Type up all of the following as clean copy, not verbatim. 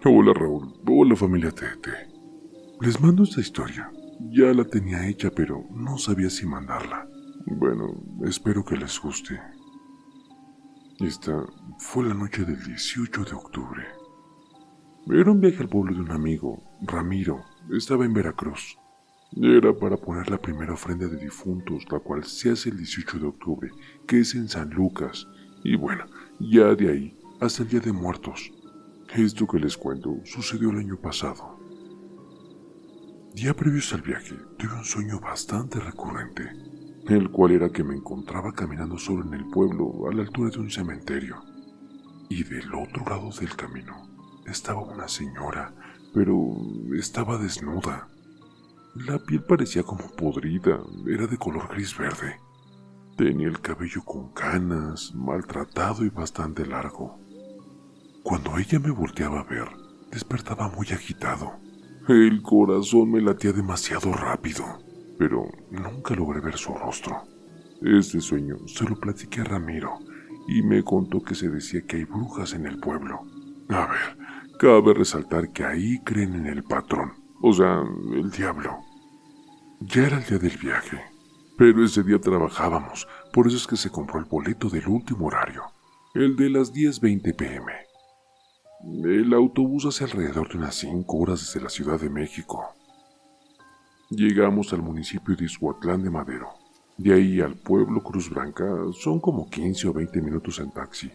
Hola Raúl, hola familia TT. Les mando esta historia. Ya la tenía hecha, pero no sabía si mandarla. Bueno, espero que les guste. Esta fue la noche del 18 de octubre. Era un viaje al pueblo de un amigo, Ramiro. Estaba en Veracruz. Era para poner la primera ofrenda de difuntos, la cual se hace el 18 de octubre, que es en San Lucas. Y bueno, ya de ahí hasta el Día de Muertos. Esto que les cuento sucedió el año pasado. Día previos al viaje, tuve un sueño bastante recurrente, el cual era que me encontraba caminando solo en el pueblo a la altura de un cementerio. Y del otro lado del camino estaba una señora, pero estaba desnuda. La piel parecía como podrida, era de color gris verde. Tenía el cabello con canas, maltratado y bastante largo. Cuando ella me volteaba a ver, despertaba muy agitado. El corazón me latía demasiado rápido, pero nunca logré ver su rostro. Este sueño se lo platiqué a Ramiro y me contó que se decía que hay brujas en el pueblo. A ver, cabe resaltar que ahí creen en el patrón, o sea, el diablo. Ya era el día del viaje, pero ese día trabajábamos, por eso es que se compró el boleto del último horario, el de las 10:20 p.m. El autobús hace alrededor de unas 5 horas desde la Ciudad de México. Llegamos al municipio de Izhuatlán de Madero. De ahí al pueblo Cruz Blanca son como 15 o 20 minutos en taxi.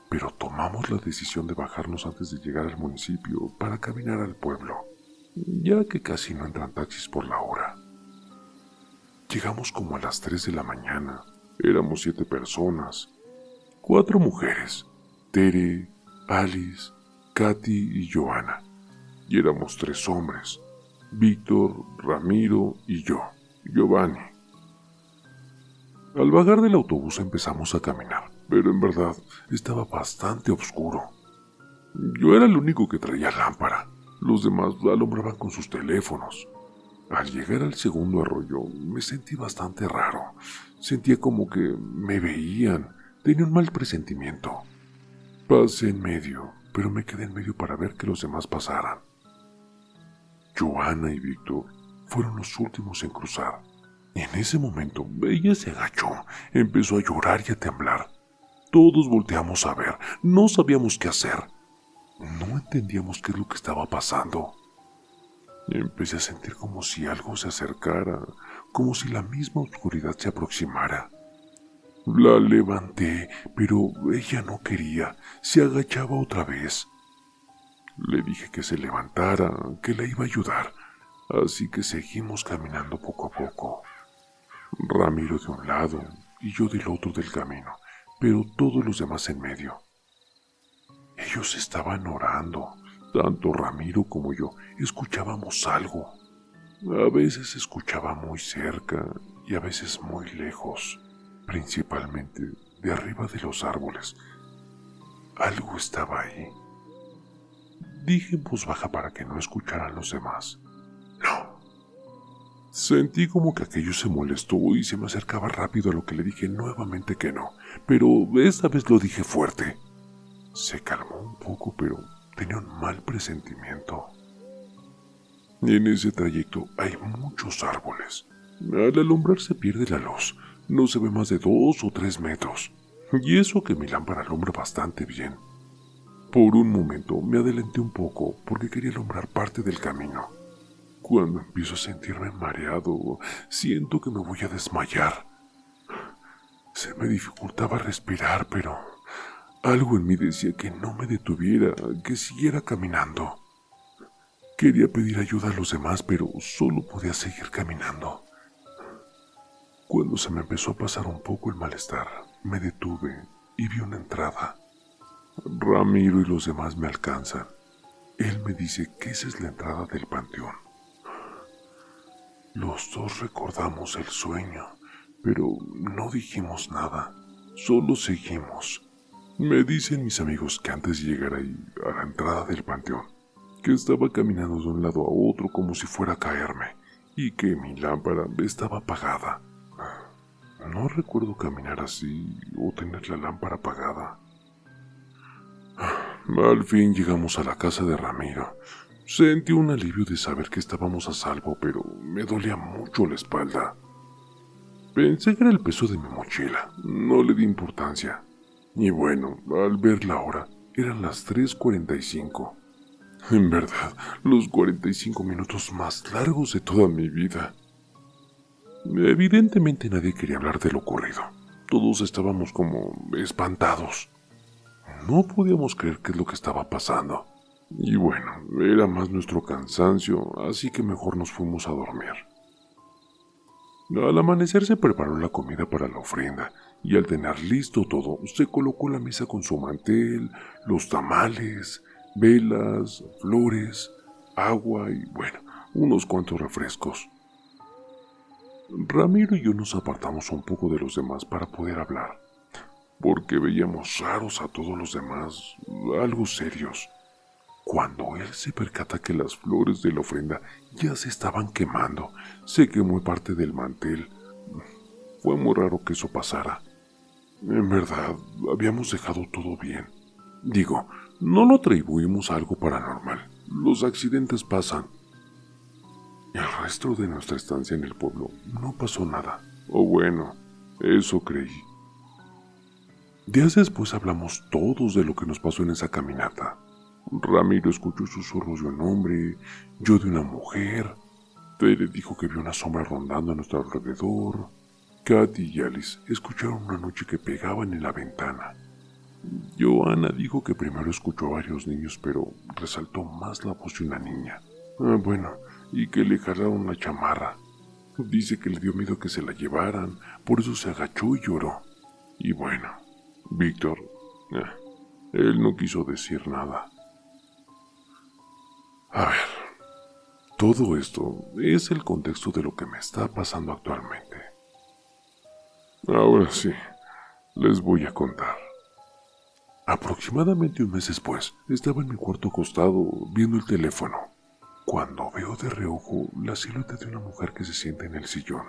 Pero tomamos la decisión de bajarnos antes de llegar al municipio para caminar al pueblo, ya que casi no entran taxis por la hora. Llegamos como a las 3 de la mañana. Éramos 7 personas. 4 mujeres, Tere, Alice, Katy y Joana. Y éramos 3 hombres, Víctor, Ramiro y yo, Giovanni. Al bajar del autobús empezamos a caminar, pero en verdad estaba bastante oscuro. Yo era el único que traía lámpara, los demás alumbraban con sus teléfonos. Al llegar al segundo arroyo me sentí bastante raro, sentía como que me veían, tenía un mal presentimiento. Pasé en medio, pero me quedé en medio para ver que los demás pasaran. Joana y Víctor fueron los últimos en cruzar. En ese momento, ella se agachó, empezó a llorar y a temblar. Todos volteamos a ver, no sabíamos qué hacer. No entendíamos qué es lo que estaba pasando. Empecé a sentir como si algo se acercara, como si la misma oscuridad se aproximara. La levanté, pero ella no quería, se agachaba otra vez. Le dije que se levantara, que la iba a ayudar, así que seguimos caminando poco a poco. Ramiro de un lado y yo del otro del camino, pero todos los demás en medio. Ellos estaban orando, tanto Ramiro como yo escuchábamos algo. A veces se escuchaba muy cerca y a veces muy lejos, principalmente de arriba de los árboles. Algo estaba ahí. Dije en voz baja para que no escucharan los demás. No. Sentí como que aquello se molestó y se me acercaba rápido, a lo que le dije nuevamente que no, pero esta vez lo dije fuerte. Se calmó un poco, pero tenía un mal presentimiento. En ese trayecto hay muchos árboles. Al alumbrar se pierde la luz, no se ve más de 2 o 3 metros, y eso que mi lámpara alumbra bastante bien. Por un momento me adelanté un poco porque quería alumbrar parte del camino. Cuando empiezo a sentirme mareado, siento que me voy a desmayar. Se me dificultaba respirar, pero algo en mí decía que no me detuviera, que siguiera caminando. Quería pedir ayuda a los demás, pero solo podía seguir caminando. Cuando se me empezó a pasar un poco el malestar, me detuve y vi una entrada. Ramiro y los demás me alcanzan. Él me dice que esa es la entrada del panteón. Los dos recordamos el sueño, pero no dijimos nada, solo seguimos. Me dicen mis amigos que antes de llegar ahí, a la entrada del panteón, que estaba caminando de un lado a otro como si fuera a caerme, y que mi lámpara estaba apagada. No recuerdo caminar así o tener la lámpara apagada. Al fin llegamos a la casa de Ramiro. Sentí un alivio de saber que estábamos a salvo, pero me dolía mucho la espalda. Pensé que era el peso de mi mochila, no le di importancia. Y bueno, al ver la hora, eran las 3:45. En verdad, los 45 minutos más largos de toda mi vida. Evidentemente nadie quería hablar de lo ocurrido. Todos estábamos como espantados. No podíamos creer qué es lo que estaba pasando. Y bueno, era más nuestro cansancio, así que mejor nos fuimos a dormir. Al amanecer se preparó la comida para la ofrenda, y al tener listo todo, se colocó la mesa con su mantel, los tamales, velas, flores, agua y bueno, unos cuantos refrescos. Ramiro y yo nos apartamos un poco de los demás para poder hablar, porque veíamos raros a todos los demás, algo serios. Cuando él se percata que las flores de la ofrenda ya se estaban quemando, se quemó parte del mantel. Fue muy raro que eso pasara. En verdad, habíamos dejado todo bien. Digo, no lo atribuimos a algo paranormal. Los accidentes pasan. El resto de nuestra estancia en el pueblo no pasó nada. O bueno, eso creí. Días después hablamos todos de lo que nos pasó en esa caminata. Ramiro escuchó susurros de un hombre, yo de una mujer. Tere dijo que vio una sombra rondando a nuestro alrededor. Katy y Alice escucharon una noche que pegaban en la ventana. Johanna dijo que primero escuchó a varios niños, pero resaltó más la voz de una niña. Bueno, y que le jalaron la chamarra. Dice que le dio miedo que se la llevaran, por eso se agachó y lloró. Y bueno, Víctor, él no quiso decir nada. A ver, todo esto es el contexto de lo que me está pasando actualmente. Ahora sí, les voy a contar. Aproximadamente un mes después, estaba en mi cuarto acostado viendo el teléfono, cuando veo de reojo la silueta de una mujer que se sienta en el sillón.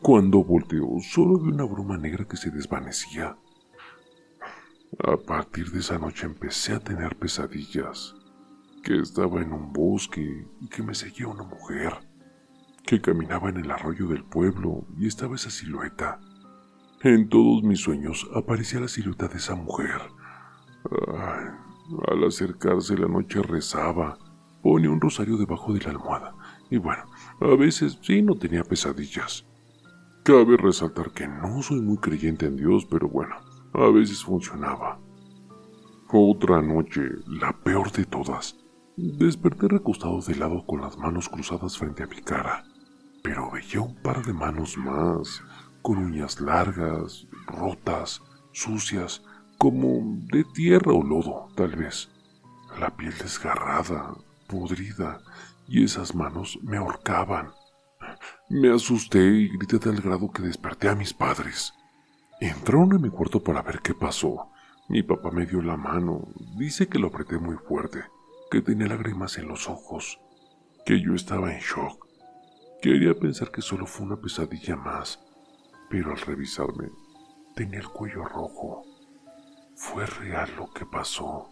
Cuando volteo, solo vi una bruma negra que se desvanecía. A partir de esa noche empecé a tener pesadillas, que estaba en un bosque y que me seguía una mujer, que caminaba en el arroyo del pueblo y estaba esa silueta. En todos mis sueños aparecía la silueta de esa mujer. Ay, al acercarse la noche rezaba, ponía un rosario debajo de la almohada y bueno, a veces sí no tenía pesadillas. Cabe resaltar que no soy muy creyente en Dios, pero bueno, a veces funcionaba. Otra noche, la peor de todas, desperté recostado de lado con las manos cruzadas frente a mi cara, pero veía un par de manos más, con uñas largas, rotas, sucias, como de tierra o lodo, tal vez. La piel desgarrada, podrida, y esas manos me ahorcaban. Me asusté y grité tal grado que desperté a mis padres. Entraron a mi cuarto para ver qué pasó. Mi papá me dio la mano, dice que lo apreté muy fuerte, que tenía lágrimas en los ojos, que yo estaba en shock. Quería pensar que solo fue una pesadilla más, pero al revisarme, tenía el cuello rojo. Fue real lo que pasó.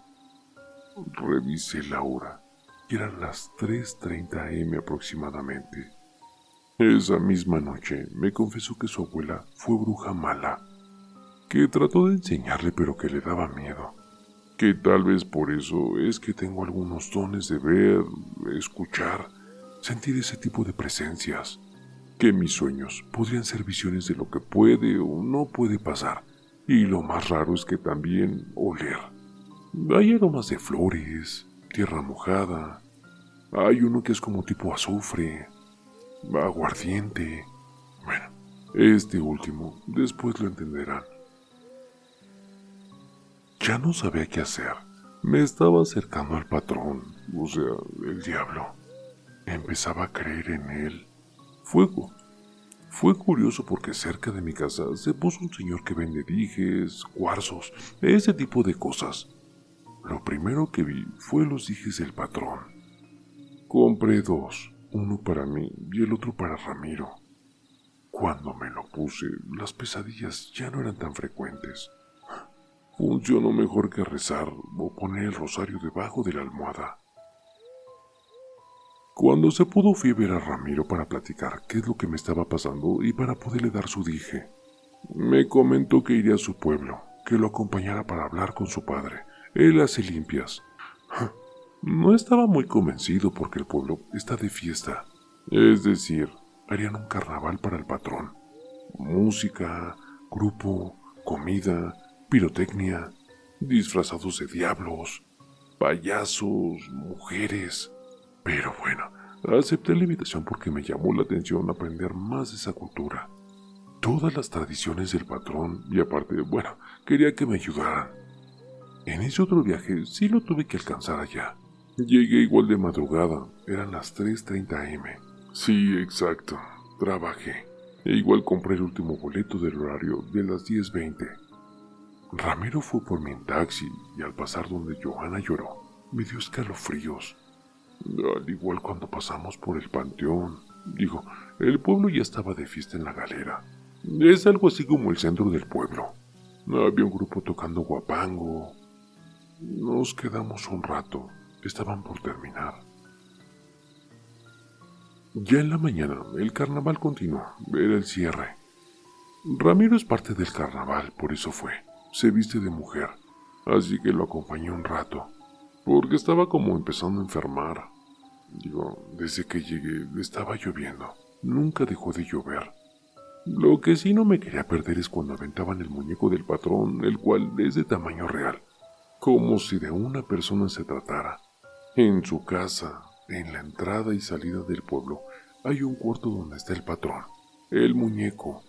Revisé la hora y eran las 3:30 am aproximadamente. Esa misma noche me confesó que su abuela fue bruja mala, que trató de enseñarle pero que le daba miedo, que tal vez por eso es que tengo algunos dones de ver, escuchar, sentir ese tipo de presencias, que mis sueños podrían ser visiones de lo que puede o no puede pasar, y lo más raro es que también oler. Hay aromas de flores, tierra mojada, hay uno que es como tipo azufre, aguardiente. Bueno, este último después lo entenderán. Ya no sabía qué hacer. Me estaba acercando al patrón, o sea, el diablo. Empezaba a creer en él. Fue curioso porque cerca de mi casa se puso un señor que vende dijes, cuarzos, ese tipo de cosas. Lo primero que vi fue los dijes del patrón. Compré 2, uno para mí y el otro para Ramiro. Cuando me lo puse, las pesadillas ya no eran tan frecuentes. Funcionó mejor que rezar o poner el rosario debajo de la almohada. Cuando se pudo fui a ver a Ramiro para platicar qué es lo que me estaba pasando y para poderle dar su dije. Me comentó que iría a su pueblo, que lo acompañara para hablar con su padre. Él hace limpias. No estaba muy convencido porque el pueblo está de fiesta. Es decir, harían un carnaval para el patrón. Música, grupo, comida, pirotecnia, disfrazados de diablos, payasos, mujeres. Pero bueno, acepté la invitación porque me llamó la atención aprender más de esa cultura. Todas las tradiciones del patrón y aparte, bueno, quería que me ayudaran. En ese otro viaje sí lo tuve que alcanzar allá. Llegué igual de madrugada, eran las 3:30 am. Sí, exacto, trabajé. E igual compré el último boleto del horario de las 10:20. Ramiro fue por mí en taxi y al pasar donde Johanna lloró, me dio escalofríos. Al igual cuando pasamos por el panteón. Digo, el pueblo ya estaba de fiesta en la galera. Es algo así como el centro del pueblo. Había un grupo tocando guapango. Nos quedamos un rato. Estaban por terminar. Ya en la mañana, el carnaval continuó. Era el cierre. Ramiro es parte del carnaval, por eso fue. Se viste de mujer, así que lo acompañé un rato, porque estaba como empezando a enfermar. Digo, desde que llegué estaba lloviendo. Nunca dejó de llover. Lo que sí no me quería perder es cuando aventaban el muñeco del patrón, el cual es de tamaño real, como si de una persona se tratara. En su casa, en la entrada y salida del pueblo, hay un cuarto donde está el patrón, el muñeco.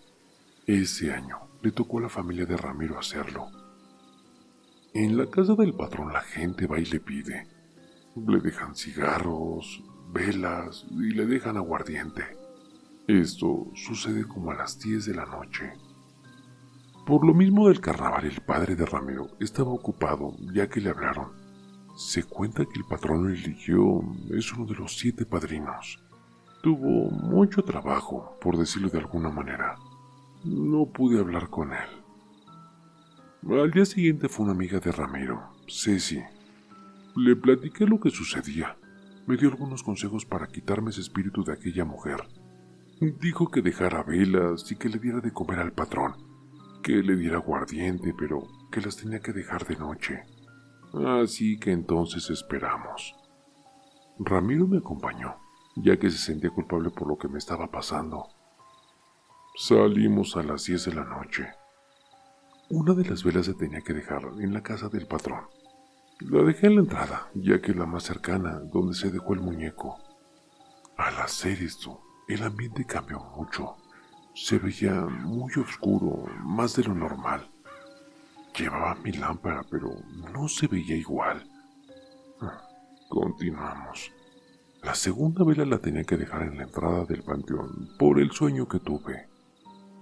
Ese año le tocó a la familia de Ramiro hacerlo. En la casa del patrón la gente va y le pide. Le dejan cigarros, velas y le dejan aguardiente. Esto sucede como a las 10 de la noche. Por lo mismo del carnaval, el padre de Ramiro estaba ocupado ya que le hablaron. Se cuenta que el patrón le eligió, es uno de los 7 padrinos. Tuvo mucho trabajo, por decirlo de alguna manera. No pude hablar con él. Al día siguiente fue una amiga de Ramiro, Ceci. Le platiqué lo que sucedía. Me dio algunos consejos para quitarme ese espíritu de aquella mujer. Dijo que dejara velas y que le diera de comer al patrón, que le diera aguardiente, pero que las tenía que dejar de noche. Así que entonces esperamos. Ramiro me acompañó, ya que se sentía culpable por lo que me estaba pasando. Salimos a las 10 de la noche. Una de las velas se tenía que dejar en la casa del patrón. La dejé en la entrada, ya que es la más cercana, donde se dejó el muñeco. Al hacer esto, el ambiente cambió mucho. Se veía muy oscuro, más de lo normal. Llevaba mi lámpara, pero no se veía igual. Continuamos. La segunda vela la tenía que dejar en la entrada del panteón, por el sueño que tuve.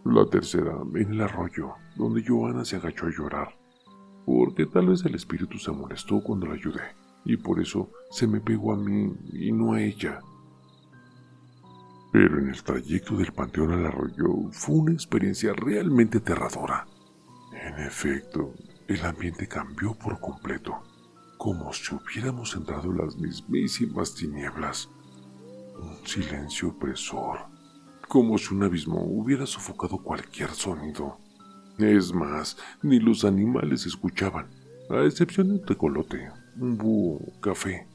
La tercera, en el arroyo, donde Johanna se agachó a llorar, porque tal vez el espíritu se molestó cuando la ayudé, y por eso se me pegó a mí y no a ella. Pero en el trayecto del panteón al arroyo fue una experiencia realmente aterradora. En efecto, el ambiente cambió por completo, como si hubiéramos entrado en las mismísimas tinieblas. Un silencio opresor, como si un abismo hubiera sofocado cualquier sonido. Es más, ni los animales se escuchaban, a excepción de un tecolote, un búho, café.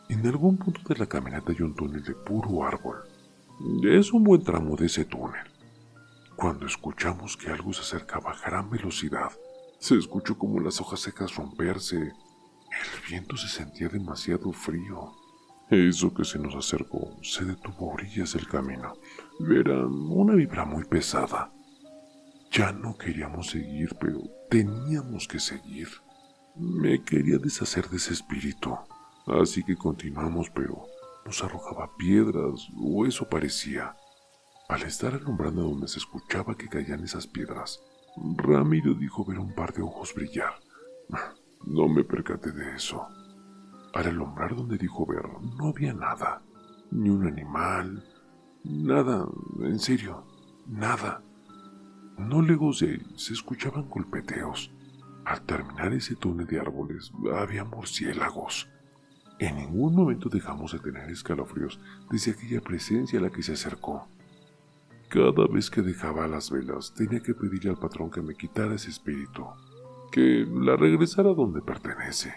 En algún punto de la caminata hay un túnel de puro árbol. Es un buen tramo de ese túnel. Cuando escuchamos que algo se acercaba a gran velocidad, se escuchó como las hojas secas romperse. El viento se sentía demasiado frío. Eso que se nos acercó se detuvo a orillas del camino. Era una vibra muy pesada. Ya no queríamos seguir, pero teníamos que seguir. Me quería deshacer de ese espíritu, así que continuamos, pero nos arrojaba piedras, o eso parecía. Al estar alumbrando donde se escuchaba que caían esas piedras, Ramiro dijo ver un par de ojos brillar. No me percaté de eso. Al alumbrar donde dijo ver, no había nada, ni un animal, nada, en serio, nada. No lejos de él se escuchaban golpeteos, Al terminar ese túnel de árboles había murciélagos. En ningún momento dejamos de tener escalofríos desde aquella presencia a la que se acercó. Cada vez que dejaba las velas tenía que pedirle al patrón que me quitara ese espíritu, que la regresara donde pertenece,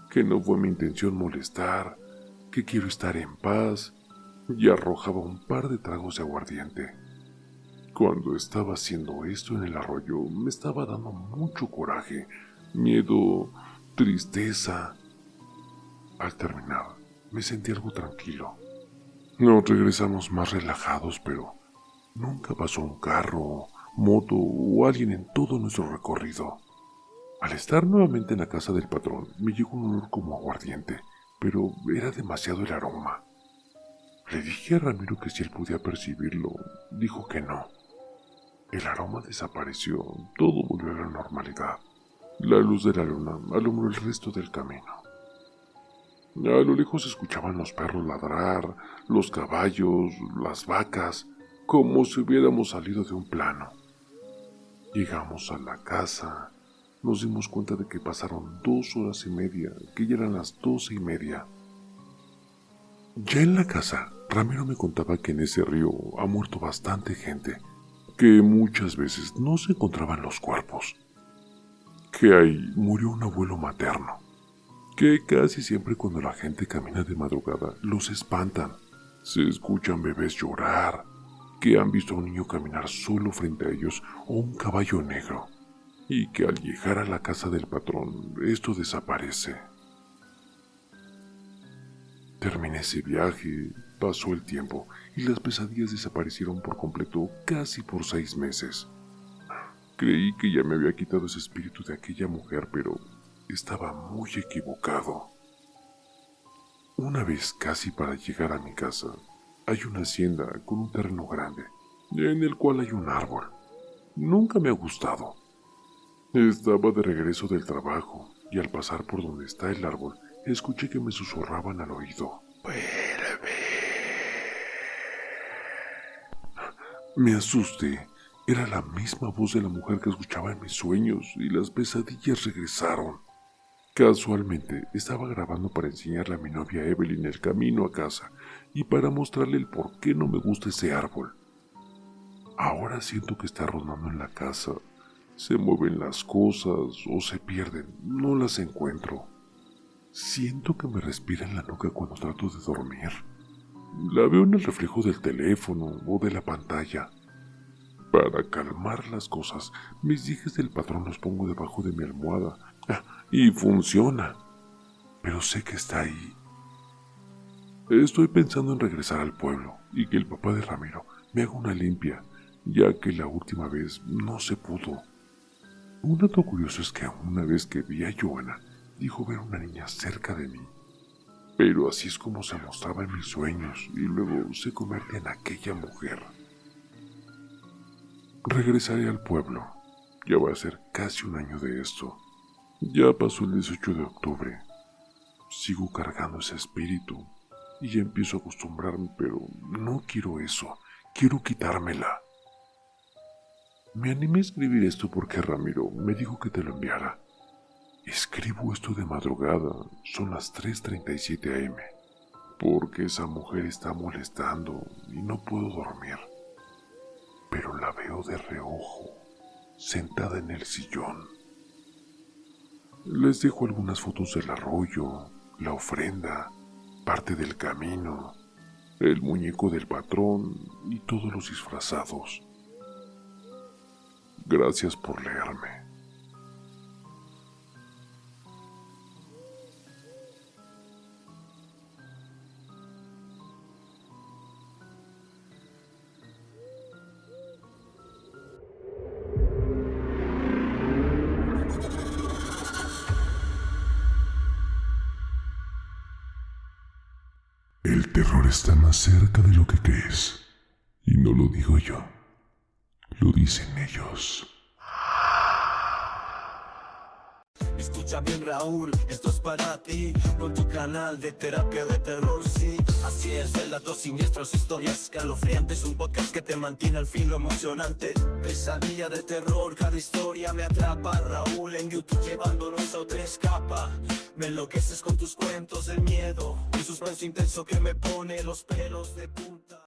que no fue mi intención molestar, que quiero estar en paz, y arrojaba un par de tragos de aguardiente. Cuando estaba haciendo esto en el arroyo me estaba dando mucho coraje, miedo, tristeza. Al terminar me sentí algo tranquilo. Nos regresamos más relajados, pero nunca pasó un carro, moto o alguien en todo nuestro recorrido. Al estar nuevamente en la casa del patrón, me llegó un olor como aguardiente, pero era demasiado el aroma. Le dije a Ramiro que si él podía percibirlo, dijo que no. El aroma desapareció, todo volvió a la normalidad. La luz de la luna alumbró el resto del camino. A lo lejos se escuchaban los perros ladrar, los caballos, las vacas, como si hubiéramos salido de un plano. Llegamos a la casa, nos dimos cuenta de que pasaron 2 horas y media, que ya eran las 12:30. Ya en la casa, Ramiro me contaba que en ese río ha muerto bastante gente, que muchas veces no se encontraban los cuerpos, que ahí murió un abuelo materno, que casi siempre cuando la gente camina de madrugada los espantan, se escuchan bebés llorar, que han visto a un niño caminar solo frente a ellos o un caballo negro, y que al llegar a la casa del patrón esto desaparece. Terminé ese viaje, pasó el tiempo y las pesadillas desaparecieron por completo casi por 6 meses. Creí que ya me había quitado ese espíritu de aquella mujer, pero estaba muy equivocado. Una vez casi para llegar a mi casa, hay una hacienda con un terreno grande, en el cual hay un árbol. Nunca me ha gustado. Estaba de regreso del trabajo y al pasar por donde está el árbol, escuché que me susurraban al oído. ¡Vuelve! Me asusté. Era la misma voz de la mujer que escuchaba en mis sueños y las pesadillas regresaron. Casualmente estaba grabando para enseñarle a mi novia Evelyn el camino a casa y para mostrarle el por qué no me gusta ese árbol. Ahora siento que está rondando en la casa. Se mueven las cosas o se pierden, no las encuentro. Siento que me respira en la nuca cuando trato de dormir. La veo en el reflejo del teléfono o de la pantalla. Para calmar las cosas, mis dijes del patrón los pongo debajo de mi almohada. Y funciona. Pero sé que está ahí. Estoy pensando en regresar al pueblo y que el papá de Ramiro me haga una limpia, ya que la última vez no se pudo. Un dato curioso es que una vez que vi a Joana, dijo ver una niña cerca de mí. Pero así es como se mostraba en mis sueños y luego se convierte en aquella mujer. Regresaré al pueblo. Ya va a ser casi un año de esto. Ya pasó el 18 de octubre. Sigo cargando ese espíritu y ya empiezo a acostumbrarme, pero no quiero eso. Quiero quitármela. Me animé a escribir esto porque Ramiro me dijo que te lo enviara. Escribo esto de madrugada, son las 3:37 am, porque esa mujer está molestando y no puedo dormir. Pero la veo de reojo, sentada en el sillón. Les dejo algunas fotos del arroyo, la ofrenda, parte del camino, el muñeco del patrón y todos los disfrazados. Gracias por leerme. El terror está más cerca de lo que crees. Y no lo digo yo, lo dicen ellos. Escucha bien, Raúl, esto es para ti, con tu canal de terapia de terror, sí. Así es, relatos siniestros, historias escalofriantes, un podcast que te mantiene al filo emocionante. Pesadilla de terror, cada historia me atrapa. Raúl en YouTube llevándonos a otra escapa. Me enloqueces con tus cuentos del miedo, un suspenso intenso que me pone los pelos de punta.